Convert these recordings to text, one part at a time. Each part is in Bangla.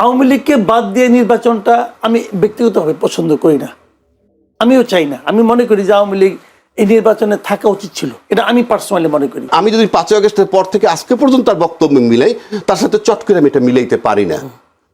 আওয়ামী লীগকে বাদ দিয়ে নির্বাচনটা আমি ব্যক্তিগতভাবে পছন্দ করি না, আমিও চাই না। আমি মনে করি যে আওয়ামী লীগ এই নির্বাচনে থাকা উচিত ছিল, এটা আমি পার্সোনালি মনে করি। আমি যদি 5ই আগস্টের পর থেকে আজকে পর্যন্ত তার বক্তব্য মিলাই, তার সাথে চট করে আমি এটা মিলাইতে পারি না।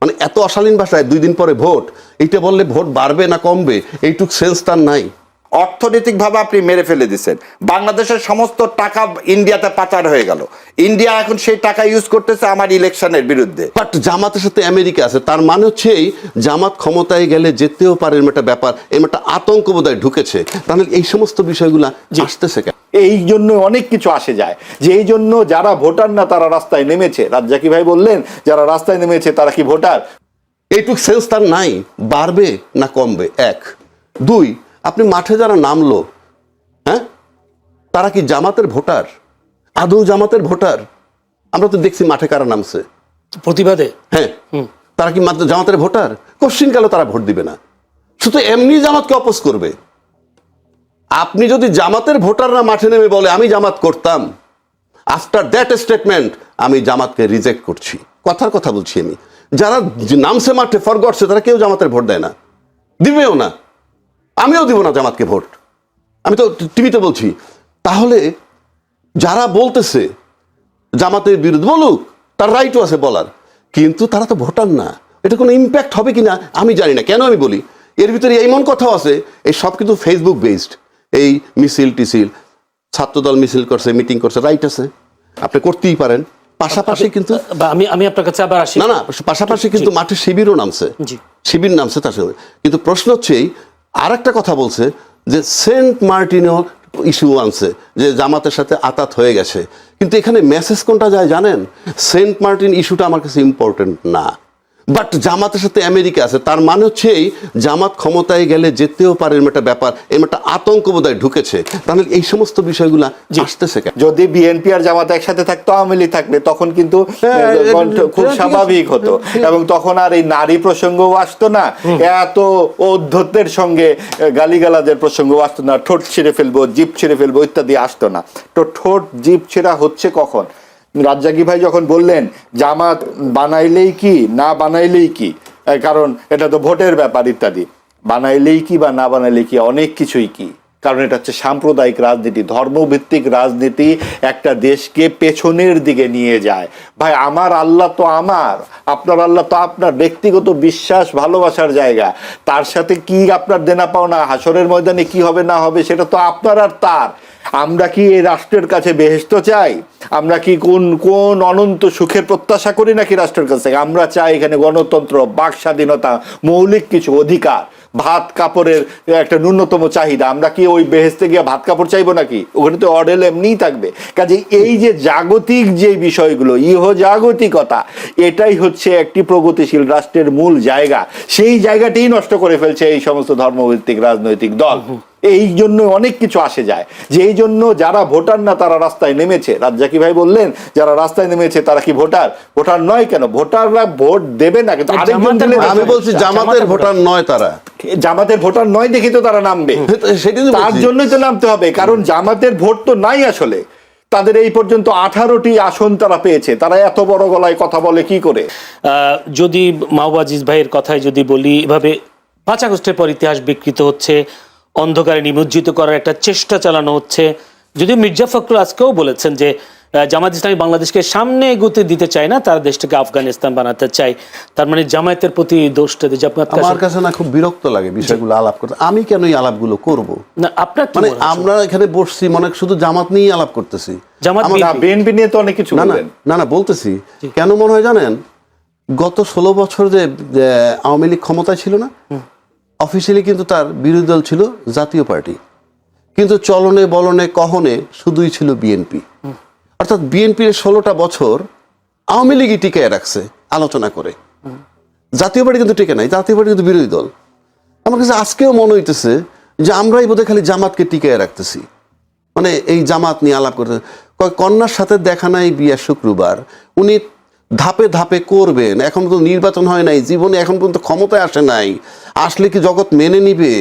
মানে এত অশালীন ভাষায় 2 দিন পরে ভোট, এইটা বললে ভোট বাড়বে না কমবে এইটুক সেন্স তার নাই। অর্থনৈতিকভাবে আপনি মেরে ফেলে দিচ্ছেন। বাংলাদেশের সমস্ত টাকা ইন্ডিয়াতে পাচার হয়ে গেল, ইন্ডিয়া এখন সেই টাকা ইউজ করতেছে আমার ইলেকশনের বিরুদ্ধে। বাট জামাতের সাথে আমেরিকা আছে, তার মানে হচ্ছে এই জামাত ক্ষমতায় গেলে যেতেও পারে, এরকম একটা ব্যাপার, এরকম একটা আতঙ্ক বোধহয় ঢুকেছে। তাহলে এই সমস্ত বিষয়গুলো আসতেছে কেন? এই জন্য অনেক কিছু আসে যায়, যে এই জন্য যারা ভোটার না তারা রাস্তায় নেমেছে। রাজ্জাকি ভাই বললেন যারা রাস্তায় নেমেছে তারা কি ভোটার? এইটুক সেন্স তার নাই, বাড়বে না কমবে। 1, 2, আপনি মাঠে যারা নামলো, হ্যাঁ, তারা কি জামাতের ভোটার? আদৌ জামাতের ভোটার? আমরা তো দেখছি মাঠে কারা নামছে প্রতিবাদে। হ্যাঁ, তারা কি মাত্র জামাতের ভোটার? কোশ্চিন কালো তারা ভোট দিবে না, শুধু এমনি জামাতকে অপোজ করবে। আপনি যদি জামাতের ভোটাররা মাঠে নেমে বলে আমি জামাত করতাম, আফটার দ্যাট স্টেটমেন্ট আমি জামাতকে রিজেক্ট করছি, কথার কথা বলছি আমি। যারা নামছে মাঠে ফর গডসে, তারা কেউ জামাতের ভোট দেয় না, দিবেও না, আমিও দিব না জামাতকে ভোট। আমি তো টিভিতে বলছি। তাহলে যারা বলতেছে জামাতের বিরুদ্ধে, বলুক, তার রাইটও আছে বলার, কিন্তু তারা তো ভোটার না। এটা কোনো ইম্প্যাক্ট হবে কিনা আমি জানি না। কেন আমি বলি, এর ভিতরে এমন কথাও আছে, এই সব কিন্তু ফেসবুক বেসড। এই মিছিল টিছিল, ছাত্রদল মিছিল করছে, মিটিং করছে, রাইট আছে, আপনি করতেই পারেন। পাশাপাশি কিন্তু আমি আপনার কাছে আবার আসি। না, পাশাপাশি কিন্তু মাঠে শিবিরও নামছে, শিবির নামছে তার সাথে। কিন্তু প্রশ্ন হচ্ছে এই, আর একটা কথা বলছে যে সেন্ট মার্টিনও ইস্যু আনছে, যে জামাতের সাথে আতাত হয়ে গেছে। কিন্তু এখানে মেসেজ কোনটা যায় জানেন? সেন্ট মার্টিন ইস্যুটা আমার কাছে ইম্পর্টেন্ট না, বাট জামাতের সাথে আমেরিকা আছে, তার মানে হচ্ছে এই জামাত ক্ষমতায় গেলে যেতেও পারে, এরকম একটা ব্যাপার, এরকম একটা আতঙ্ক বোধহয় ঢুকেছে। তাহলে এই সমস্ত বিষয়গুলো আসতেছে কেন? যদি বিএনপি আর জামাত একসাথে থাকতো, আওয়ামী লীগ থাকলে, তখন কিন্তু খুব স্বাভাবিক হতো, এবং তখন আর এই নারী প্রসঙ্গও আসতো না, এত ঔদ্ধত্যের সঙ্গে গালিগালাজের প্রসঙ্গও আসতো না, ঠোঁট ছিঁড়ে ফেলবো, জিভ ছিঁড়ে ফেলবো ইত্যাদি আসতো না। তো ঠোঁট জিভ ছেঁড়া হচ্ছে কখন? রাজ্জাকি ভাই যখন বললেন জামাত বানাইলেই কি না বানাইলেই কি, কারণ এটা তো ভোটের ব্যাপার ইত্যাদি, বানাইলেই কি বা না বানাইলেই কি, অনেক কিছুই কি, কারণ এটা হচ্ছে সাম্প্রদায়িক রাজনীতি, ধর্মভিত্তিক রাজনীতি একটা দেশকে পেছনের দিকে নিয়ে যায়। ভাই, আমার আল্লাহ তো আমার, আপনার আল্লাহ তো আপনার, ব্যক্তিগত বিশ্বাস ভালোবাসার জায়গা, তার সাথে কি আপনার দেনা পাওনা, হাসরের ময়দানে কি হবে না হবে সেটা তো আপনার আর তার। আমরা কি এই রাষ্ট্রের কাছে বেহেশত চাই? আমরা কি কোন কোন অনন্ত সুখের প্রত্যাশা করি নাকি রাষ্ট্রের কাছে? আমরা চাই এখানে গণতন্ত্র, বাক স্বাধীনতা, মৌলিক কিছু অধিকার, ভাত কাপড়ের একটা ন্যূনতম চাহিদা। আমরা কি ওই বেহেশতে গিয়ে ভাত কাপড় চাইবো নাকি? ওখানে তো অডেল এমনিই থাকবে। কাজে এই যে জাগতিক যে বিষয়গুলো, ইহজাগতিকতা, এটাই হচ্ছে একটি প্রগতিশীল রাষ্ট্রের মূল জায়গা। সেই জায়গাটাই নষ্ট করে ফেলছে এই সমস্ত ধর্মভিত্তিক রাজনৈতিক দল। এই জন্য অনেক কিছু আসে যায়, যে এই জন্য যারা ভোটার না তারা রাস্তায় নেমেছে। রাজ্জাকি ভাই বললেন যারা রাস্তায় নেমেছে তারা কি ভোটার? ভোটার নয় কেন? ভোটাররা ভোট দেবে না, কিন্তু আমি বলছি জামাতের ভোটার নয়, তারা জামাতের ভোটার নয় দেখি তো তারা নামবে, তার জন্যই তো নামতে হবে, কারণ জামাতের ভোট তো নাই আসলে। তাদের এই পর্যন্ত 18টি আসন তারা পেয়েছে, তারা এত বড় গলায় কথা বলে কি করে? যদি মাহবুব আজিজ ভাইয়ের কথায় যদি বলি, এভাবে 5 আগস্টের পর ইতিহাস বিকৃত হচ্ছে, অন্ধকারে নিমজ্জিত করার একটা চেষ্টা চালানো হচ্ছে। যদিও মির্জা ফখরুল আজকেও বলেছেন যে জামাত ইসলামী বাংলাদেশকে সামনে এগোতে দিতে চায় না, তারা দেশটাকে আফগানিস্তান বানাতে চায়। তার মানে জামায়াতের প্রতি দোষটা যে আমার কাছে না খুব বিরক্ত লাগে বিষয়গুলো আলাপ করতে। আমি কেন এই আলাপগুলো করব? না, আপনার মানে আমরা এখানে বসছি মনে শুধু জামাত নিয়েই আলাপ করতেছি, বিএনপি নিয়ে তো অনেক কিছু না বলতেছি। কেন মনে হয় জানেন, গত 16 বছর যে আওয়ামী লীগ ক্ষমতায় ছিল না, অফিসিয়ালি কিন্তু তার বিরোধী দল ছিল জাতীয় পার্টি, কিন্তু চলনে বলনে কহনে শুধুই ছিল বিএনপি। অর্থাৎ বিএনপির 16টা বছর আওয়ামী লীগই টিকায় রাখছে আলোচনা করে, জাতীয় পার্টি কিন্তু টিকে নাই, জাতীয় পার্টি কিন্তু বিরোধী দল। আমার কাছে আজকেও মনে হইতেছে যে আমরাই বোধহয় খালি জামাতকে টিকায় রাখতেছি, মানে এই জামাত নিয়ে আলাপ করতে। কন্যার সাথে দেখা নাই বিয়ে শুক্রবার, উনি ধাপে ধাপে করবেন, এখন তো নির্বাচন হয় নাই, জীবনে এখন পর্যন্ত ক্ষমতায় আসে নাই, আসলে কি জগৎ মেনে নিবে?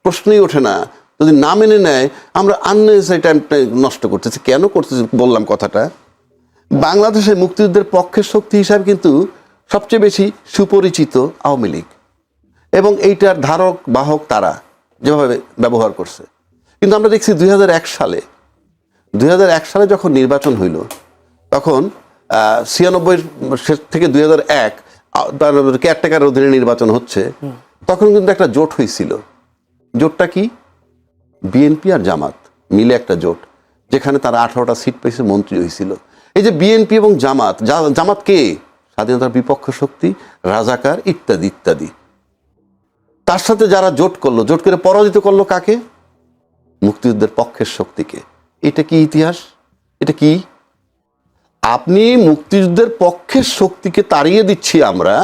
প্রশ্নই ওঠে না। যদি না মেনে নেয়, আমরা আননেসেসারি টাইমটা নষ্ট করতেছি। কেন করতেছি বললাম কথাটা, বাংলাদেশের মুক্তিযুদ্ধের পক্ষের শক্তি হিসাবে কিন্তু সবচেয়ে বেশি সুপরিচিত আওয়ামী লীগ, এবং এইটার ধারক বাহক তারা যেভাবে ব্যবহার করছে। কিন্তু আমরা দেখছি 2001 সালে যখন নির্বাচন হইল, তখন 96 থেকে 2001 কেয়ারটেকার অধীনে নির্বাচন হচ্ছে, তখন কিন্তু একটা জোট হয়েছিল। জোটটা কি? বিএনপি আর জামাত মিলে একটা জোট, যেখানে তারা 18টা সিট পেয়েছে, মন্ত্রী হয়েছিল। এই যে বিএনপি এবং জামাত, জামাত কে? স্বাধীনতার বিপক্ষ শক্তি, রাজাকার ইত্যাদি ইত্যাদি। তার সাথে যারা জোট করলো, জোট করে পরাজিত করলো কাকে? মুক্তিযুদ্ধের পক্ষের শক্তিকে। এটা কি ইতিহাস? এটা কি? আপনি মুক্তিযুদ্ধের পক্ষের শক্তিকে তাড়িয়ে দিচ্ছি আমরা,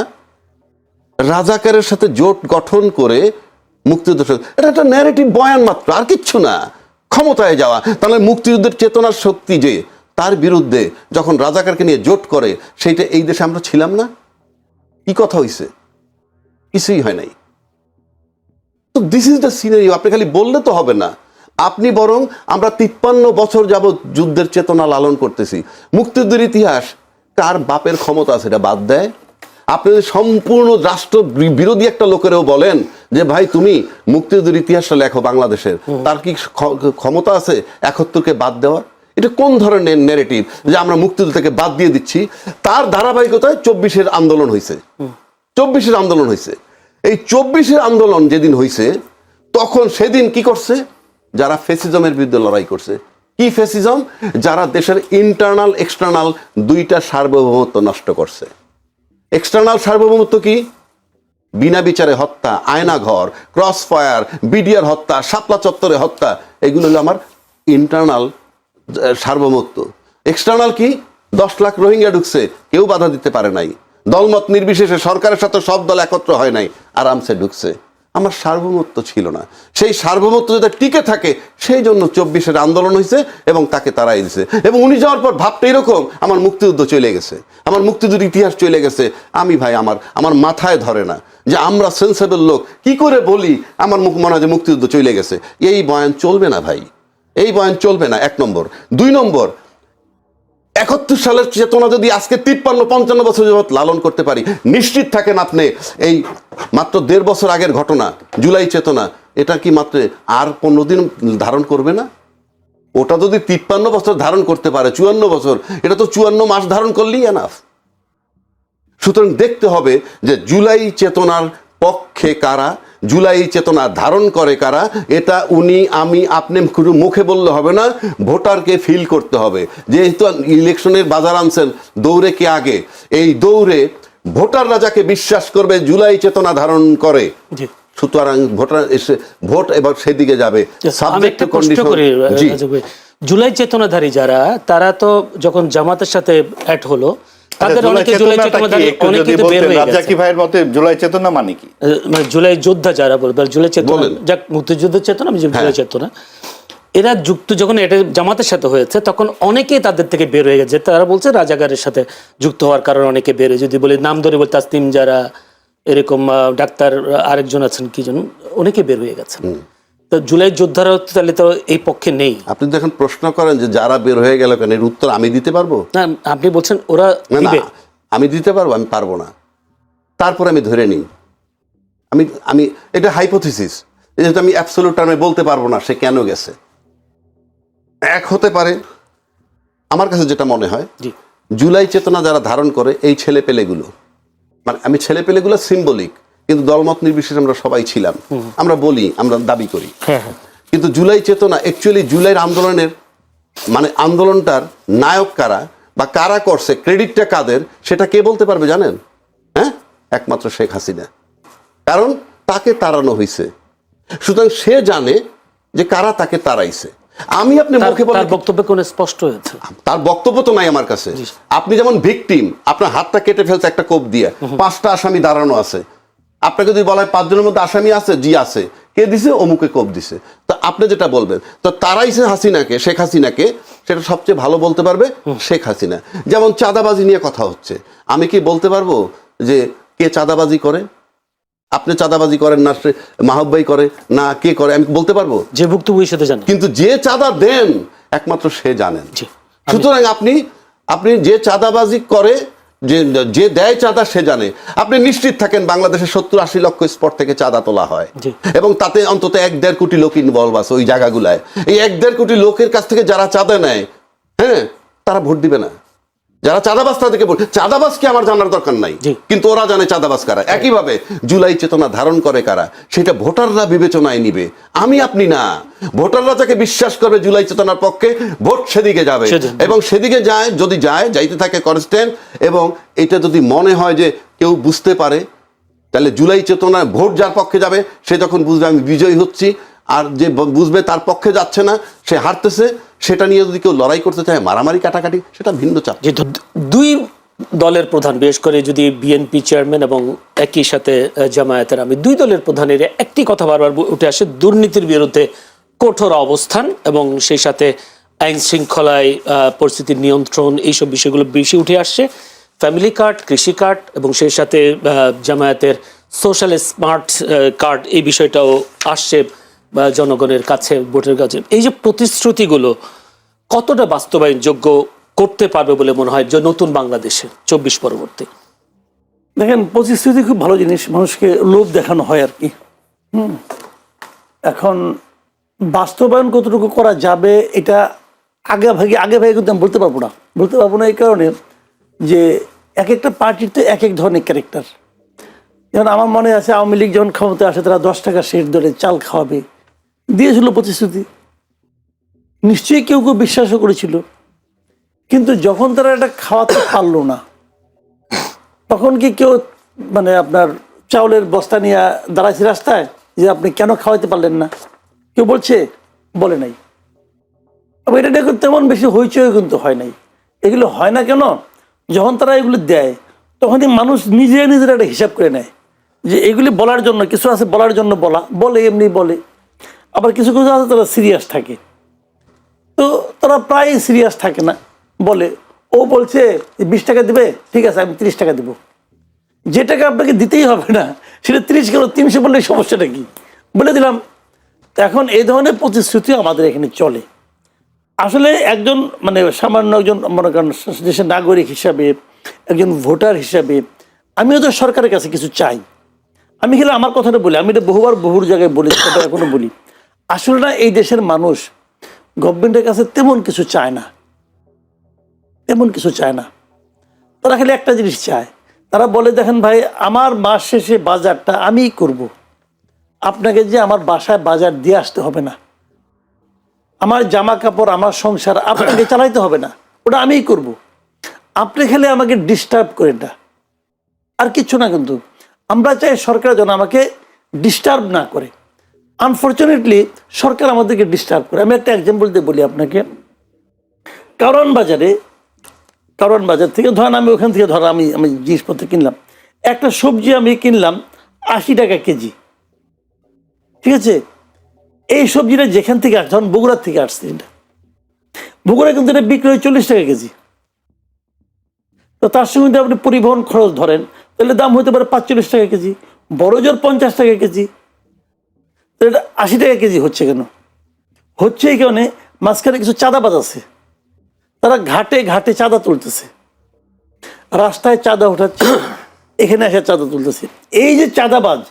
রাজাকারের সাথে জোট গঠন করে মুক্তিযুদ্ধ, এটা একটা ন্যারেটিভ বয়ান মাত্র, আর কিচ্ছু না। ক্ষমতায় যাওয়া, তাহলে মুক্তিযুদ্ধের চেতনার শক্তি যে তার বিরুদ্ধে যখন রাজাকারকে নিয়ে জোট করে, সেইটা এই দেশে আমরা ছিলাম না? কি কথা হইছে? কিছুই হয় নাই। তো দিস ইজ দ্য সিনারিও। আপনি খালি বললে তো হবে না, আপনি বরং আমরা 53 বছর যাবৎ যুদ্ধের চেতনা লালন করতেছি। মুক্তিযুদ্ধের ইতিহাস কার বাপের ক্ষমতা আছে এটা বাদ দেয়। আপনি যদি সম্পূর্ণ রাষ্ট্র বিরোধী একটা লোকেরও বলেন যে ভাই তুমি মুক্তিযুদ্ধের ইতিহাসটা লেখো বাংলাদেশের, তার কি ক্ষমতা আছে 71কে বাদ দেওয়ার? এটা কোন ধরনের ন্যারেটিভ যে আমরা মুক্তিযুদ্ধ থেকে বাদ দিয়ে দিচ্ছি? তার ধারাবাহিকতায় 24-এর আন্দোলন হয়েছে। 24-এর আন্দোলন হয়েছে। এই 24-এর আন্দোলন যেদিন হয়েছে, তখন সেদিন কি করছে? যারা ফ্যাসিজমের বিরুদ্ধে লড়াই করছে। কি ফ্যাসিজম? যারা দেশের ইন্টারনাল এক্সটার্নাল দুইটা সার্বভৌমত্ব নষ্ট করছে। এক্সটার্নাল সার্বভৌমত্ব কি? বিনা বিচারে হত্যা, আয়নাঘর, ক্রস ফায়ার, বিডিআর হত্যা, শাপলা চত্বরে হত্যা, এগুলো হলো আমার ইন্টারনাল সার্বভৌমত্ব। এক্সটার্নাল কি? 10 লাখ রোহিঙ্গা ঢুকছে, কেউ বাধা দিতে পারে নাই। দলমত নির্বিশেষে সরকারের সাথে সব দল একত্র হয় নাই, আরামসে ঢুকছে। আমার সার্বভৌমত্ব ছিল না। সেই সার্বভৌমত্ব যাতে টিকে থাকে, সেই জন্য 24-এর আন্দোলন হয়েছে এবং তাকে তাড়াই দিয়েছে। এবং উনি যাওয়ার পর ভাবটা এরকম, আমার মুক্তিযুদ্ধ চলে গেছে, আমার মুক্তিযুদ্ধের ইতিহাস চলে গেছে। আমি ভাই আমার মাথায় ধরে না যে আমরা সেন্সেবল লোক কি করে বলি আমার মনে হয় যে মুক্তিযুদ্ধ চলে গেছে। এই বয়ান চলবে না ভাই, এই বয়ান চলবে না। 1 নম্বর। 2 নম্বর, 71 সালের চেতনা যদি আজকে 53-55 বছর যাবত লালন করতে পারি, নিশ্চিত থাকেন আপনি এই মাত্র 1.5 বছর আগের ঘটনা জুলাই চেতনা, এটা কি মাত্র আর 15 দিন ধারণ করবে না? ওটা যদি 53 বছর ধারণ করতে পারে, 54 বছর, এটা তো 54 মাস ধারণ করলেই এনাফ। সুতরাং দেখতে হবে যে জুলাই চেতনার পক্ষে কারা, জুলাই চেতনা ধারণ করে কারা। এটা উনি আমি আপনি মুখে বললে হবে না, ভোটারকে ফিল করতে হবে। যেহেতু ইলেকশনের বাজার আনছেন, দৌড়ে কে আগে? এই দৌড়ে ভোটাররা যাকে বিশ্বাস করবে জুলাই চেতনা ধারণ করে, সুতরাং ভোটার এসে ভোট এবার সেদিকে যাবে। Subject to condition. জি, জুলাই চেতনাধারী যারা, তারা তো যখন জামাতের সাথে অ্যাড হলো, তাদের অনেকে জুলাই চেতনাধারী, অনেকে তো বের হয়ে গেছে। রাজাকি ভাইয়ের মতে জুলাই চেতনা মানে কি? মানে জুলাই যোদ্ধা যারা বলবে, জুলাই চেতনা, যাক মুক্তিযুদ্ধের চেতনা, আমি জুলাই চেতনা, এরা যুক্ত যখন এটা জামাতের সাথে হয়েছে, তখন অনেকেই তাদের থেকে বের হয়ে গেছে। তারা বলছে রাজাকারের সাথে যুক্ত হওয়ার কারণে অনেকে বের হয়ে, যদি বলি নাম ধরে বলতে তাসনিম যারা, এরকম ডাক্তার আরেকজন আছেন কি জন, অনেকে বের হয়ে গেছেন। তো জুলাই যোদ্ধারা তাহলে তো এই পক্ষে নেই। আপনি যখন প্রশ্ন করেন যে যারা বের হয়ে গেল কেন, এর উত্তর আমি দিতে পারবো না? আপনি বলছেন ওরা দিবে, আমি দিতে পারবো? আমি পারবো না। তারপরে আমি ধরে নিই, আমি এটা হাইপোথিসিস, যেহেতু আমি অ্যাবসলিউট টার্মে বলতে পারবো না সে কেন গেছে। এক হতে পারে, আমার কাছে যেটা মনে হয়, জুলাই চেতনা যারা ধারণ করে এই ছেলে পেলেগুলো, মানে আমি ছেলে পেলেগুলো সিম্বলিক, কিন্তু দলমত নির্বিশেষে আমরা সবাই ছিলাম, আমরা বলি, আমরা দাবি করি। কিন্তু জুলাই চেতনা অ্যাকচুয়ালি জুলাইয়ের আন্দোলনের, মানে আন্দোলনটার নায়ক কারা বা কারা করছে, ক্রেডিটটা কাদের, সেটা কে বলতে পারবে জানেন? হ্যাঁ, একমাত্র শেখ হাসিনা। কারণ তাকে তাড়ানো হয়েছে, সুতরাং সে জানে যে কারা তাকে তাড়াইছে। আমি আপনি মুখে বলে বক্তব্য কোন স্পষ্ট হয়েছে, তার বক্তব্য তো নাই আমার কাছে। আপনি যেমন ভিকটিম, আপনার হাতটা কেটে ফেলছে একটা কোপ দিয়ে, 5টা আসামি দাঁড়ানো আছে, আপনাকে যদি বলা হয় 5 জনের মধ্যে আসামি আছে, জি আছে, কে দিছে? অমুকে কোপ দিছে। তো আপনি যেটা বলবেন, তো তারাইছে হাসিনাকে, শেখ হাসিনাকে, সেটা সবচেয়ে ভালো বলতে পারবে শেখ হাসিনা। যেমন চাঁদাবাজি নিয়ে কথা হচ্ছে, আমি কি বলতে পারবো যে কে চাঁদাবাজি করে? আপনি চাঁদাবাজি করেন না, মাহবুব ভাই করে না, কে করে? আমি বলতে পারবো? যে ভুক্তভোগীর সাথে জানেন, কিন্তু যে চাঁদা দেন একমাত্র সে জানেন। সুতরাং আপনি যে চাঁদাবাজি করে যে যে দেয় চাঁদা সে জানে। আপনি নিশ্চিত থাকেন বাংলাদেশে 70-80 লক্ষ স্পট থেকে চাঁদা তোলা হয়, জি। এবং তাতে অন্তত 1-1.5 কোটি লোক ইনভলভ আছে ওই জায়গাগুলায়। এই 1-1.5 কোটি লোকের কাছ থেকে যারা চাঁদা নেয়, হ্যাঁ, তারা ভোট দিবে না। যারা চাঁদাবাজ তাদেরকে বল, চাঁদাবাজ কি আমার জানার দরকার নাই, জি। কিন্তু ওরা জানে চাঁদাবাজ কারা। একইভাবে জুলাই চেতনা ধারণ করে কারা, সেটা ভোটাররা বিবেচনায় নিবে, আমি আপনি না। ভোটাররা যাকে বিশ্বাস করবে জুলাই চেতনার পক্ষে, ভোট সেদিকে যাবে, এবং সেদিকে যায়, যদি যাইতে থাকে কনস্ট্যান্ট, এবং এটা যদি মনে হয় যে কেউ বুঝতে পারে, তাহলে জুলাই চেতনায় ভোট যার পক্ষে যাবে সে যখন বুঝবে আমি বিজয়ী হচ্ছি, আর যে বুঝবে তার পক্ষে যাচ্ছে না, সে হারতেছে, সেটা নিয়ে যদি কেউ লড়াই করতে চায়, মারামারি কাটাকাটি, সেটা ভিন্ন চাপ। যেহেতু দুই দলের প্রধান, বিশেষ করে যদি বিএনপি চেয়ারম্যান এবং একই সাথে জামায়াতের আমি, দুই দলের প্রধানের একটি কথা বারবার উঠে আসে, দুর্নীতির বিরুদ্ধে কঠোর অবস্থান এবং সেই সাথে আইন শৃঙ্খলায় পরিস্থিতির নিয়ন্ত্রণ, এইসব বিষয়গুলো বেশি উঠে আসছে। ফ্যামিলি কার্ড, কৃষি কার্ড এবং সেই সাথে জামায়াতের সোশ্যাল স্মার্ট কার্ড, এই বিষয়টাও আসছে জনগণের কাছে, ভোটের কাছে। এই যে প্রতিশ্রুতিগুলো কতটা বাস্তবায়নযোগ্য করতে পারবে বলে মনে হয় যে নতুন বাংলাদেশে 24 পরবর্তী? দেখেন, প্রতিশ্রুতি খুব ভালো জিনিস, মানুষকে লোভ দেখানো হয় আর কি। এখন বাস্তবায়ন কতটুকু করা যাবে এটা আগে ভাগে কিন্তু আমি বলতে পারবো না। এই কারণে যে এক একটা পার্টির তো এক এক ধরনের ক্যারেক্টার। যেমন আমার মনে আছে আওয়ামী লীগ যখন ক্ষমতায় আসে, তারা 10 টাকা সের ধরে চাল খাওয়াবে দিয়েছিল প্রতিশ্রুতি, নিশ্চয়ই কেউ কেউ বিশ্বাসও করেছিল। কিন্তু যখন তারা এটা খাওয়াতে পারলো না, তখন কি কেউ মানে আপনার চাউলের বস্তা নিয়ে দাঁড়াইছে রাস্তায় যে আপনি কেন খাওয়াতে পারলেন না? কেউ বলে নাই। আবার এটা তেমন বেশি হইচই কিন্তু হয় নাই। এগুলো হয় না কেন? যখন তারা এগুলো দেয়, তখনই মানুষ নিজের একটা হিসাব করে নেয় যে এগুলি বলার জন্য কিছু আছে, বলার জন্য বলে এমনি বলে। আবার কিছু কিছু আছে তারা সিরিয়াস থাকে, তো তারা প্রায় সিরিয়াস থাকে না, বলে ও বলছে 20 টাকা দিবে, ঠিক আছে আমি 30 টাকা দেবো। যে টাকা আপনাকে দিতেই হবে না, সেটা 30 কেন 300 বললে সমস্যাটা কি, বলে দিলাম। এখন এই ধরনের প্রতিশ্রুতি আমাদের এখানে চলে। আসলে একজন মানে সামান্য একজন মনে করেন দেশের নাগরিক হিসাবে, একজন ভোটার হিসাবে আমিও তো সরকারের কাছে কিছু চাই। আমি খেলে আমার কথাটা বলি, আমি এটা বহুর জায়গায় বলি, সেটা এখনো বলি। আসলে না, এই দেশের মানুষ গভর্নমেন্টের কাছে তেমন কিছু চায় না। তারা খালি একটা জিনিস চায়, তারা বলে দেখেন ভাই, আমার মাস শেষে বাজারটা আমিই করব, আপনাকে যে আমার বাসায় বাজার দিয়ে আসতে হবে না, আমার জামা কাপড় আমার সংসার আপনাকে চালাইতে হবে না, ওটা আমিই করব, আপনি খেলে আমাকে ডিস্টার্ব করেন না, আর কিচ্ছু না। কিন্তু আমরা চাই সরকার যেন আমাকে ডিস্টার্ব না করে। আনফর্চুনেটলি সরকার আমাদেরকে ডিস্টার্ব করে। আমি একটা এক্সাম্পল দিয়ে বলি আপনাকে। কারওয়ান বাজার থেকে ধরেন, আমি ওখান থেকে আমি জিনিসপত্র কিনলাম, একটা সবজি আমি কিনলাম 80 টাকা কেজি, ঠিক আছে? এই সবজিটা যেখান থেকে আসছে, ধরুন বগুড়ার থেকে আসছে, বগুড়া কিন্তু এটা বিক্রি হয় 40 টাকা কেজি। তো তার সঙ্গে যদি আপনি পরিবহন খরচ ধরেন, তাহলে দাম হতে পারে 45 টাকা কেজি, বড় জোর 50 টাকা কেজি। তো এটা 80 টাকা কেজি হচ্ছে কেন? হচ্ছে এই কারণে মাঝখানে কিছু চাঁদাবাজ আছে, তারা ঘাটে ঘাটে চাঁদা তুলতেছে, রাস্তায় চাঁদা উঠাচ্ছে, এখানে এসে চাঁদা তুলতেছে। এই যে চাঁদাবাজ,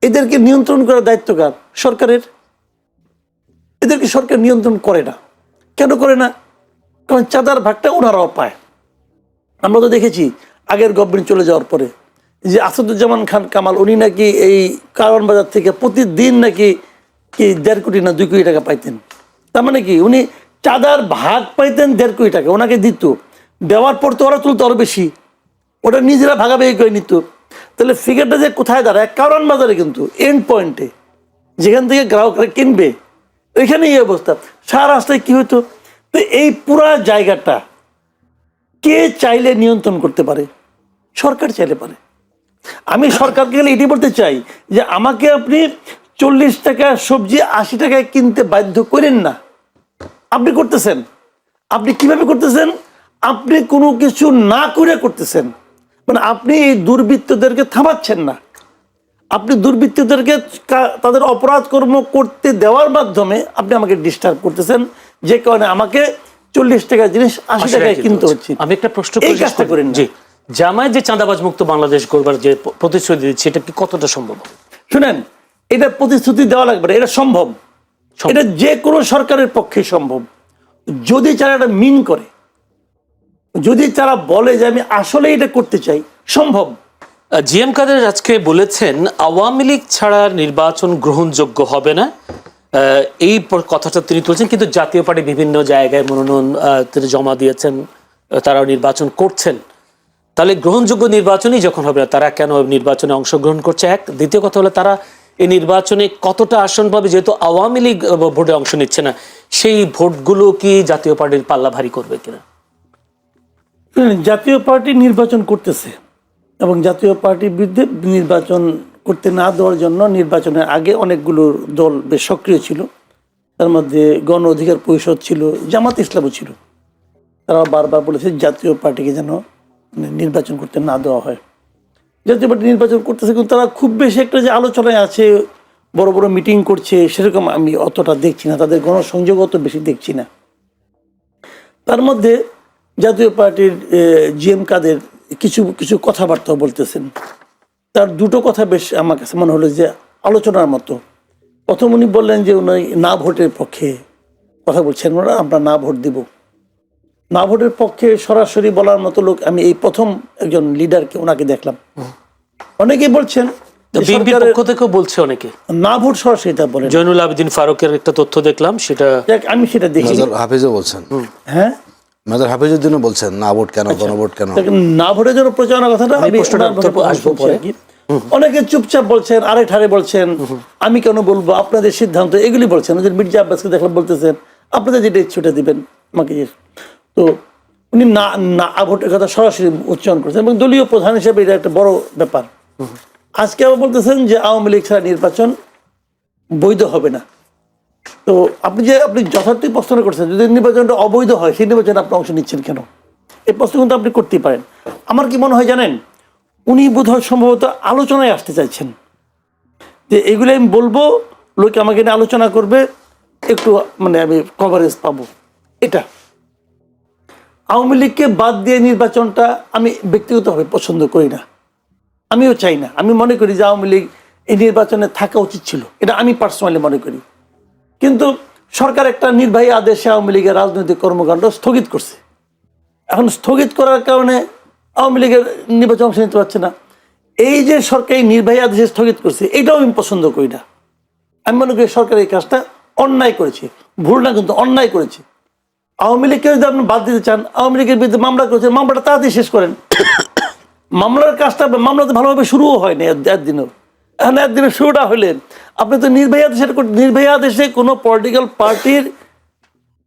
এদেরকে নিয়ন্ত্রণ করার দায়িত্ব কার? সরকারের। এদেরকে সরকার নিয়ন্ত্রণ করে না। কেন করে না? কারণ চাঁদার ভাগটা ওনারাও পায়। আমরা তো দেখেছি আগের গভর্নমেন্ট চলে যাওয়ার পরে যে আসাদুজ্জামান খান কামাল, উনি নাকি এই কারওয়ান বাজার থেকে প্রতিদিন নাকি 1.5 কোটি না 2 কোটি টাকা পাইতেন। তার মানে কি, উনি চাঁদার ভাগ পাইতেন 1.5 কোটি টাকা, ওনাকে দিত, দেওয়ার পর তো ওরা তুলতো আরো বেশি, ওটা নিজেরা ভাগাভাগি করে নিত। তাহলে ফিগারটা যে কোথায় দাঁড়ায়? কারওয়ান বাজারে কিন্তু এন্ড পয়েন্টে, যেখান থেকে গ্রাহকরা কিনবে, ওইখানে এই অবস্থা। সারা রাস্তায় কি হতো? তো এই পুরা জায়গাটা কে চাইলে নিয়ন্ত্রণ করতে পারে? সরকার চাইলে পারে। আমি সরকারকে গেলে এটি বলতে চাই যে আমাকে আপনি 40 টাকা সবজি 80 টাকায় কিনতে বাধ্য করেন না। আপনি করতেছেন। আপনি কিভাবে করতেছেন? আপনি কোনো কিছু না করে করতেছেন। মানে আপনি এই দুর্বৃত্তদেরকে থামাচ্ছেন না, আপনি দুর্বৃত্তদেরকে তাদের অপরাধ কর্ম করতে দেওয়ার মাধ্যমে আপনি আমাকে ডিস্টার্ব করতেছেন, যে কারণে আমাকে 40 টাকার জিনিস 80 টাকায় কিনতে হচ্ছে। আমি একটা প্রশ্ন এই কাজটা করেন না। জি, জামায়াত যে চাঁদাবাজ মুক্ত বাংলাদেশ করবার যে প্রতিশ্রুতি দিচ্ছে, এটা কি কতটা সম্ভব? শুনেন, এটা প্রতিশ্রুতি দেওয়া লাগবে না, এটা সম্ভব। এটা যে কোনো সরকারের পক্ষে সম্ভব, যদি তারা এটা মিন করে, যদি তারা বলে যে আমি আসলে এটা করতে চাই, সম্ভব। জিএম কাদের আজকে বলেছেন আওয়ামী লীগ ছাড়া নির্বাচন গ্রহণযোগ্য হবে না, এই কথাটা তিনি তুলছেন। কিন্তু জাতীয় পার্টি বিভিন্ন জায়গায় মনোনয়ন তিনি জমা দিয়েছেন, তারাও নির্বাচন করছেন। তাহলে গ্রহণযোগ্য নির্বাচনই যখন হবে না, তারা কেন নির্বাচনে অংশগ্রহণ করছে? এক, দ্বিতীয় কথা হলো তারা এই নির্বাচনে কতটা আসন পাবে, যেহেতু আওয়ামী লীগ ভোটে অংশ নিচ্ছে না, সেই ভোটগুলো কি জাতীয় পার্টির পাল্লা ভারী করবে কিনা? জাতীয় পার্টি নির্বাচন করতেছে এবং জাতীয় পার্টির বিরুদ্ধে নির্বাচন করতে না দেওয়ার জন্য নির্বাচনের আগে অনেকগুলো দল বেশ সক্রিয় ছিল। তার মধ্যে গণ অধিকার পরিষদ ছিল, জামাত ইসলামও ছিল। তারা বারবার বলেছে জাতীয় পার্টিকে যেন নির্বাচন করতে না দেওয়া হয়। জাতীয় পার্টি নির্বাচন করতেছে, কিন্তু তারা খুব বেশি একটা যে আলোচনায় আছে, বড় বড় মিটিং করছে, সেরকম আমি অতটা দেখছি না। তাদের গণসংযোগ অত বেশি দেখছি না। তার মধ্যে জাতীয় পার্টির জিএম কাদের কিছু কিছু কথাবার্তা বলতেছেন। তার দুটো কথা বেশ আমার কাছে মনে হলো যে আলোচনার মতো। প্রথম উনি বললেন যে উনি না ভোটের পক্ষে কথা বলছেন, ওরা আমরা না ভোট দিব। না ভোটের পক্ষে সরাসরি বলার মতো লোক আমি এই প্রথম একজন লিডারকে ওনাকে দেখলাম। অনেকেই বলছেন বিএনপির পক্ষ থেকেও বলছে অনেকে না ভোট সরাসরি তা বলেন। জয়নুল আবেদিন ফারুকের একটা তথ্য দেখলাম, সেটা আমি সেটা দেখি। মেজর হাফিজও বলছেন, হ্যাঁ, মেজর হাফিজউদ্দিনও বলছেন না ভোট কেন, গণভোট কেন। না ভোটের জন্য প্রচারণা কথাটা আমি আসবো পরে। অনেকে চুপচাপ বলছেন, আরে ঠারে বলছেন, আমি কেন বলবো, আপনাদের সিদ্ধান্ত, এগুলি বলছেন। ওদের মির্জা আব্বাসকে দেখলাম বলতেছেন আপনাদের যেটা ইচ্ছুটা দিবেন আমাকে। তো উনি না না ভোটের কথা সরাসরি উচ্চারণ করেছেন এবং দলীয় প্রধান হিসেবে এটা একটা বড় ব্যাপার। আজকে আবার বলতেছেন যে আওয়ামী লীগ ছাড়া নির্বাচন বৈধ হবে না। তো আপনি যথার্থই প্রশ্ন করছেন, যদি নির্বাচনটা অবৈধ হয় সেই নির্বাচনে আপনি অংশ নিচ্ছেন কেন, এই প্রশ্ন কিন্তু আপনি করতেই পারেন। আমার কি মনে হয় জানেন, উনি বোধহয় সম্ভবত আলোচনায় আসতে চাইছেন যে এগুলো আমি বলবো, লোকে আমাকে নিয়ে আলোচনা করবে, একটু মানে আমি কভারেজ পাবো। এটা আওয়ামী লীগকে বাদ দিয়ে নির্বাচনটা আমি ব্যক্তিগতভাবে পছন্দ করি না, আমিও চাই না। আমি মনে করি যে আওয়ামী লীগ এই নির্বাচনে থাকা উচিত ছিল, এটা আমি পার্সোনালি মনে করি। কিন্তু সরকার একটা নির্বাহী আদেশে আওয়ামী লীগের রাজনৈতিক কর্মকাণ্ড স্থগিত করছে। এখন স্থগিত করার কারণে আওয়ামী লীগের নির্বাচন অংশ নিতে পারছে না। এই যে সরকার এই নির্বাহী আদেশে স্থগিত করছে, এটাও আমি পছন্দ করি না। আমি মনে করি সরকার এই কাজটা অন্যায় করেছে, ভুল না কিন্তু অন্যায় করেছে। আওয়ামী লীগকে যদি আপনি বাদ দিতে চান, আওয়ামী লীগের বিরুদ্ধে মামলা করেছেন, মামলাটা তাড়াতাড়ি শেষ করেন। মামলার কাজটা, মামলা তো ভালোভাবে শুরুও হয়নি একদিনও। এখন একদিনের শুরুটা হলে আপনি তো নির্বাহী আদেশে কোনো পলিটিক্যাল পার্টির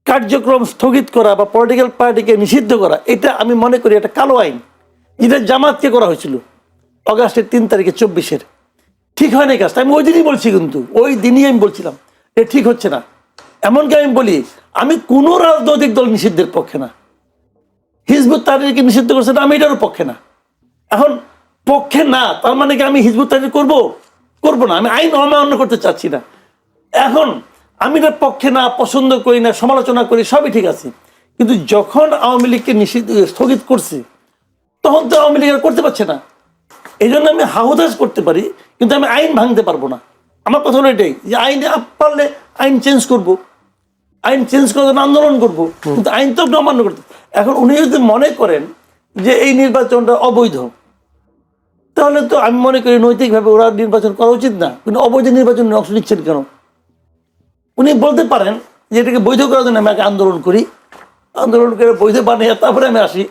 কার্যক্রম স্থগিত করা বা পলিটিক্যাল পার্টিকে নিষিদ্ধ করা, এটা আমি মনে করি একটা কালো আইন, যেটা জামাতকে করা হয়েছিল অগাস্টের 3 তারিখে 24-এর। ঠিক হয় না এই কাজটা, আমি ওই দিনই বলছি, কিন্তু ওই দিনই আমি বলছিলাম এটা ঠিক হচ্ছে না। এমনকি আমি বলি, আমি কোনো রাজনৈতিক দল নিষিদ্ধের পক্ষে না। হিজবুত তাহরিরকে নিষিদ্ধ করছে না, আমি এটারও পক্ষে না। এখন পক্ষে না তার মানে কি আমি হিজবুত তাহরির করবো না? আমি আইন অমান্য করতে চাচ্ছি না। এখন আমি এটার পক্ষে না, পছন্দ করি না, সমালোচনা করি, সবই ঠিক আছে। কিন্তু যখন আওয়ামী লীগকে স্থগিত করছে, তখন তো আওয়ামী লীগ করতে পারছে না। এই জন্য আমি হাহুদাস করতে পারি, কিন্তু আমি আইন ভাঙতে পারবো না। আমার কথা হলো এটাই, যে আইন পারলে আইন চেঞ্জ করব, আইন চেঞ্জ করার জন্য আন্দোলন করব, কিন্তু আইন তো আপনি অমান্য করতে। এখন উনি যদি মনে করেন যে এই নির্বাচনটা অবৈধ, তাহলে তো আমি মনে করি নৈতিকভাবে ওরা নির্বাচন করা উচিত না। কিন্তু অবৈধ নির্বাচনে অংশ নিচ্ছেন কেন? উনি বলতে পারেন যে এটাকে বৈধ করার জন্য আমি আগে আন্দোলন করি, আন্দোলন করে বৈধ বানিয়ে তারপরে আমি আসি,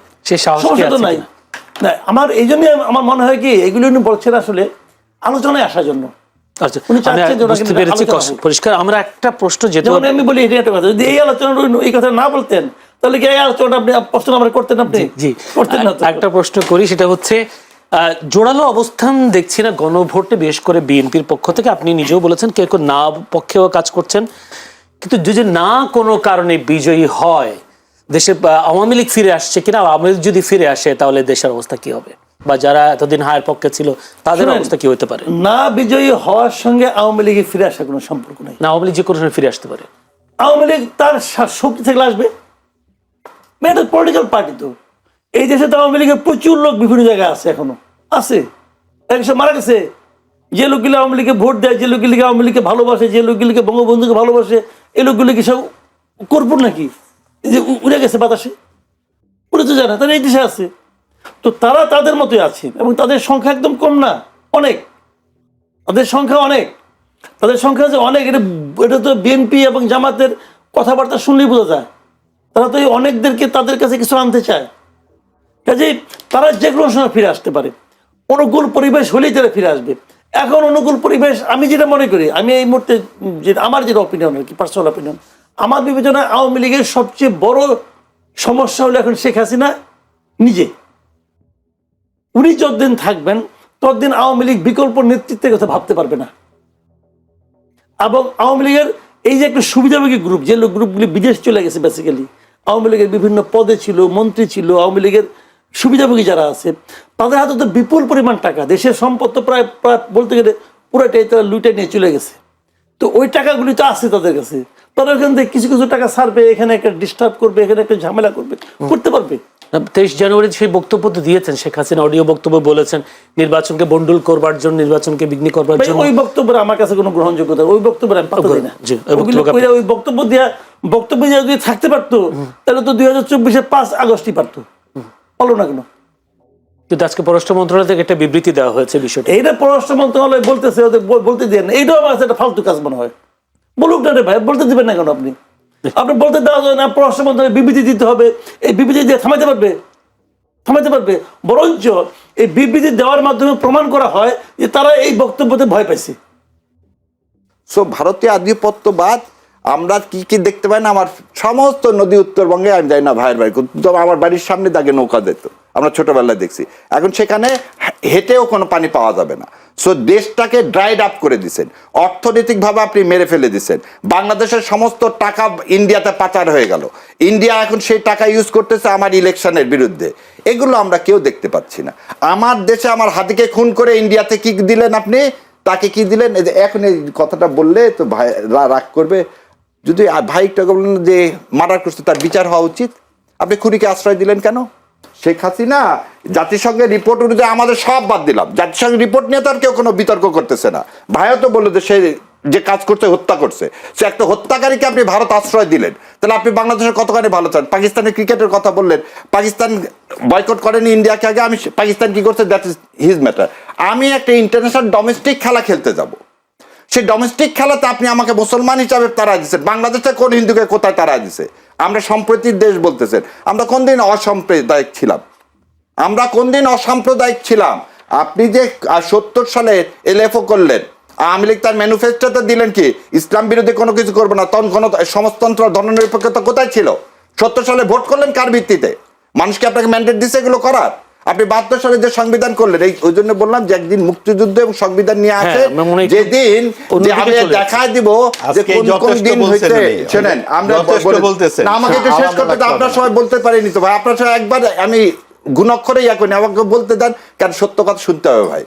সমস্যা তো নাই। না, আমার এই জন্যই আমার মনে হয় কি এগুলো উনি বলছেন আসলে আলোচনায় আসার জন্য। আচ্ছা, পরিষ্কার। আমরা একটা প্রশ্ন, যেহেতু আমি বলি এটা একটা কথা, যদি এই আলোচনা এই কথা না বলতেন তাহলে কি এই আলোচনাটা আপনি প্রশ্ন আমরা করতেন? আপনি করতেন না। একটা প্রশ্ন করি, সেটা হচ্ছে জোরালো অবস্থান দেখছি না গণভোটে, বিশেষ করে বিএনপির পক্ষ থেকে। আপনি নিজেও বলেছেন কেউ কেউ না পক্ষেও কাজ করছেন, কিন্তু যদি না কোনো কারণে বিজয়ী হয়, দেশে আওয়ামী লীগ ফিরে আসছে কিনা, আওয়ামী লীগ যদি ফিরে আসে তাহলে দেশের অবস্থা কি হবে, বা যারা এতদিন হায়ের পক্ষে ছিল তাদের অবস্থা কি হতে পারে? না বিজয়ী হওয়ার সঙ্গে আওয়ামী লীগের ফিরে আসার কোনো সম্পর্ক নেই। না, আওয়ামী লীগ যে কোনো সময় ফিরে আসতে পারে। আওয়ামী লীগ তার শক্তি থেকে আসবে, এটা পলিটিক্যাল পার্টি তো। এই দেশে তো আওয়ামী লীগের প্রচুর লোক বিভিন্ন জায়গায় আছে, এখনো আছে। একসময় মারা গেছে। যে লোকগুলো আওয়ামী লীগকে ভোট দেয়, যে লোকগুলিকে আওয়ামী লীগকে ভালোবাসে, যে লোকগুলিকে বঙ্গবন্ধুকে ভালোবাসে, এই লোকগুলো কি সব করবো নাকি? এই যে উড়ে গেছে বাতাসে, উড়ে তো যায় না, তারা এই দেশে আছে। তো তারা তাদের মতোই আছে, এবং তাদের সংখ্যা একদম কম না, অনেক। তাদের সংখ্যা অনেক, তাদের সংখ্যা যে অনেক, এটা তো বিএনপি এবং জামাতের কথাবার্তা শুনলেই বোঝা যায়। তারা তো এই অনেকদেরকে তাদের কাছে কিছু আনতে চায়, কাজেই তারা যে কোনো সময় ফিরে আসতে পারে। অনুকূল পরিবেশ হলেই তারা ফিরে আসবে। এখন অনুকূল পরিবেশ, আমি যেটা মনে করি, আমি এই মুহূর্তে আমার যেটা অপিনিয়ন আর কি, পার্সোনাল অপিনিয়ন, আমার বিবেচনায় আওয়ামী লীগের সবচেয়ে বড় সমস্যা হলো এখন শেখ হাসিনা নিজে। উনি যতদিন থাকবেন ততদিন আওয়ামী লীগ বিকল্প নেতৃত্বের কথা ভাবতে পারবে না। এবং আওয়ামী লীগের এই যে একটা সুবিধাভোগী গ্রুপ, যে গ্রুপগুলি বিদেশ চলে গেছে, বেসিক্যালি আওয়ামী লীগের বিভিন্ন পদে ছিল, মন্ত্রী ছিল, আওয়ামী লীগের সুবিধাভোগী যারা আছে, তাদের হাতে তো বিপুল পরিমাণ টাকা, দেশের সম্পদ তো প্রায় প্রায় বলতে গেলে পুরোটাই তারা লুটে নিয়ে চলে গেছে। তো ওই টাকাগুলি তো আছে তাদের কাছে, তারা ওখান থেকে কিছু কিছু টাকা ছাড়বে, এখানে একটা ডিস্টার্ব করবে, এখানে একটা ঝামেলা করবে, করতে পারবে। 23 জানুয়ারি সেই বক্তব্য তো দিয়েছেন শেখ হাসিনা, অডিও বক্তব্য বলেছেন নির্বাচনকে বন্ডুল করবার জন্য, নির্বাচনকে বিঘ্ন করবার ভাই, জন্য। ওই বক্তব্যের আমার কাছে কোনো গ্রহণযোগ্যতা, ওই বক্তব্যের আমি পাত্তা দিই না। জি, ওই ওগুলো বক্তব্য কইরা ওই বক্তব্য দিয়ে যদি থাকতে পারতো, তাহলে তো 2024-এর 5 আগস্টই পারতো, বলো না কেন? কিন্তু আজকে পররাষ্ট্র মন্ত্রণালয় থেকে একটা বিবৃতি দেওয়া হয়েছে বিষয়টা। এইটা পররাষ্ট্র মন্ত্রণালয় বলতেছে, ওদের বলতে দেন, এইটাও আমার কাছে একটা ফালতু কাজ মনে হয়। বলুক না রে ভাই, বলতে দিবেন না কেন? আপনি বলতে দেওয়া যায় না, পররাষ্ট্র মন্ত্রণালয় বিবৃতি দিতে হবে, এই বিবৃতি দিয়ে থামাইতে পারবে? থামাইতে পারবে? বরঞ্চ এই বিবৃতি দেওয়ার মাধ্যমে প্রমাণ করা হয় যে তারা এই বক্তব্যতে ভয় পাইছে। সো ভারতীয় আধিপত্যবাদ আমরা কি কি দেখতে পাই না, আমার সমস্ত নদী উত্তরবঙ্গে, আমি যাই না ভাইয়ের বাড়ি, কিন্তু আমার বাড়ির সামনে দাগে নৌকা যেত, আমরা ছোটবেলায় দেখছি। এখন সেখানে হেঁটেও কোনো পানি পাওয়া যাবে না। সো দেশটাকে ড্রাইড আপ করে দিচ্ছেন, অর্থনৈতিকভাবে আপনি মেরে ফেলে দিচ্ছেন। বাংলাদেশের সমস্ত টাকা ইন্ডিয়াতে পাচার হয়ে গেল, ইন্ডিয়া এখন সেই টাকা ইউজ করতেছে আমার ইলেকশনের বিরুদ্ধে। এগুলো আমরা কেউ দেখতে পাচ্ছি না। আমার দেশে আমার হাতিকে খুন করে ইন্ডিয়াতে কি দিলেন আপনি, তাকে কি দিলেন? এই যে এখন এই কথাটা বললে তো ভাই রাগ করবে। যদি ভাইটা বললেন যে মার্ডার করছে, তার বিচার হওয়া উচিত। আপনি খুনিকে আশ্রয় দিলেন কেন? শেখ হাসিনা জাতিসংঘের রিপোর্ট অনুযায়ী আমাদের সব বাদ দিলাম, জাতিসংঘের রিপোর্ট নিয়ে তো আর কেউ কোনো বিতর্ক করতেছে না। ভাইও তো বললো যে সে যে কাজ করছে হত্যা করছে, সে একটা হত্যাকারীকে আপনি ভারত আশ্রয় দিলেন, তাহলে আপনি বাংলাদেশের কতখানি ভালো চান? পাকিস্তানের ক্রিকেটের কথা বললেন, পাকিস্তান বয়কট করেনি ইন্ডিয়াকে আগে, আমি পাকিস্তান কি করছে দ্যাট ইজ হিজ ম্যাটার। আমি একটা ইন্টারন্যাশনাল ডোমেস্টিক খেলা খেলতে যাব, সেই ডোমেস্টিক খেলাতে আপনি আমাকে মুসলমান হিসাবে তাড়া দিচ্ছেন, বাংলাদেশে কোন হিন্দুকে কোথায় তাড়া দিছে? আমরা সম্প্রীতির দেশ বলতেছেন, আমরা কোন দিন অসাম্প্রদায়িক ছিলাম? আমরা কোন দিন অসাম্প্রদায়িক ছিলাম? আপনি যে 70 সালে এলএফও করলেন, আওয়ামী লীগ তার ম্যানিফেস্টোতে দিলেন কি ইসলাম বিরোধী কোনো কিছু করবো না, তখন কোনো সমাজতন্ত্র ধর্মনিরপেক্ষতা কোথায় ছিল? 70 সালে ভোট করলেন কার ভিত্তিতে? মানুষকে আপনাকে ম্যান্ডেট দিছে এগুলো করার? আপনি 72 সালে যে সংবিধান করলেন, এই ওই জন্য বললাম যে একদিন মুক্তিযুদ্ধ এবং সংবিধান নিয়ে আসে, যেদিন যে আমি দেখায় দিব যে কোন দিন হইতে। শুনেন, আমরা বলতেছেন আমাকে একটু শেষ করতে দাও, আপনার সবাই বলতে পারিনি তো ভাই, আপনার সবাই একবার আমি গুণাক্ষরে ইয়া করি, আমাকে বলতে দেন, কারণ সত্য কথা শুনতে হবে ভাই।